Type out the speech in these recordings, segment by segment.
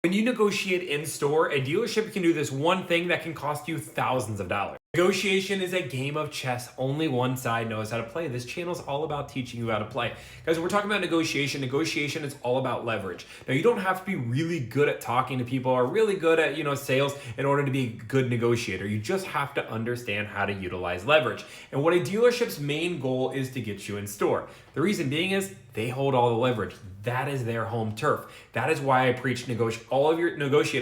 When you negotiate in store, a dealership can do this one thing that can cost you thousands of dollars. Negotiation is a game of chess. Only one side knows how to play. This channel is all about teaching you how to play. Guys, we're talking about negotiation. Negotiation is all about leverage. Now, you don't have to be really good at talking to people or really good at, sales in order to be a good negotiator. You just have to understand how to utilize leverage. And what a dealership's main goal is to get you in store. The reason being is they hold all the leverage. That is their home turf. That is why I preach negotiate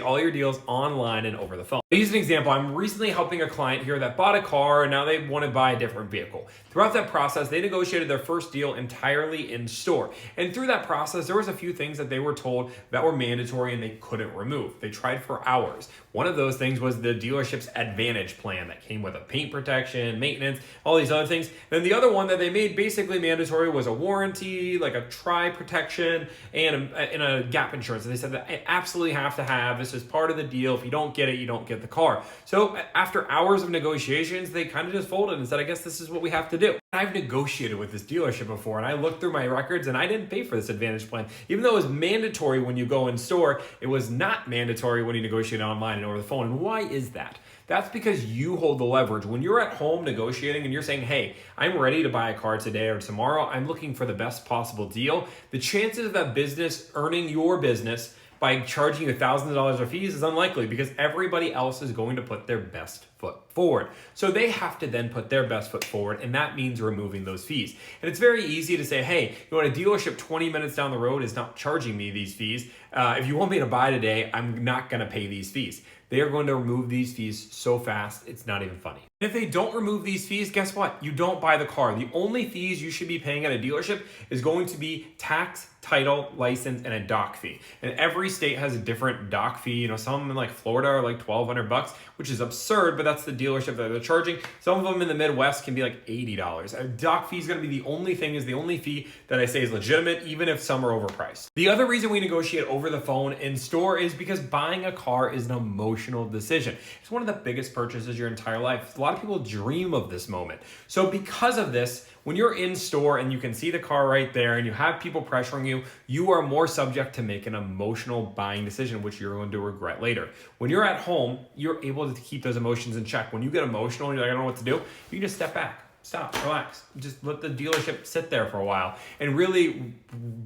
all your deals online and over the phone. I'll use an example. I'm recently helping a client here that bought a car and now they want to buy a different vehicle. Throughout that process, they negotiated their first deal entirely in store. And through that process, there was a few things that they were told that were mandatory and they couldn't remove. They tried for hours. One of those things was the dealership's Advantage plan that came with a paint protection, maintenance, all these other things. Then the other one that they made basically mandatory was a warranty, like a tri protection and a gap insurance. And they said that I absolutely have to have, this is part of the deal. If you don't get it, you don't get the car. So after hours of negotiations, they kind of just folded and said, I guess this is what we have to do. I've negotiated with this dealership before and I looked through my records and I didn't pay for this Advantage plan. Even though it was mandatory when you go in store, it was not mandatory when you negotiate online and over the phone. And why is that? That's because you hold the leverage. When you're at home negotiating and you're saying, hey, I'm ready to buy a car today or tomorrow, I'm looking for the best possible deal, the chances of that business earning your business by charging you thousands of dollars of fees is unlikely because everybody else is going to put their best foot forward. So they have to then put their best foot forward, and that means removing those fees. And it's very easy to say, hey, a dealership 20 minutes down the road is not charging me these fees. If you want me to buy today, I'm not going to pay these fees. They are going to remove these fees so fast, it's not even funny. And if they don't remove these fees, guess what? You don't buy the car. The only fees you should be paying at a dealership is going to be tax, title, license, and a doc fee. And every state has a different doc fee. Some in like Florida are like $1,200, which is absurd, but that's the dealership that they're charging. Some of them in the Midwest can be like $80. A doc fee is going to be the only fee that I say is legitimate, even if some are overpriced. The other reason we negotiate over the phone in store is because buying a car is an emotional decision. It's one of the biggest purchases your entire life. A lot of people dream of this moment. So because of this, when you're in store and you can see the car right there and you have people pressuring you, you are more subject to make an emotional buying decision, which you're going to regret later. When you're at home, you're able to keep those emotions in check. When you get emotional and you're like, I don't know what to do, you can just step back. Stop, relax. Just let the dealership sit there for a while and really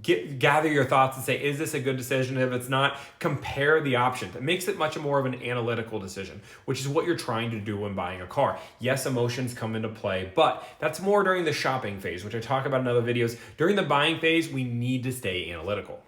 gather your thoughts and say, is this a good decision? If it's not, compare the options. It makes it much more of an analytical decision, which is what you're trying to do when buying a car. Yes, emotions come into play, but that's more during the shopping phase, which I talk about in other videos. During the buying phase, we need to stay analytical.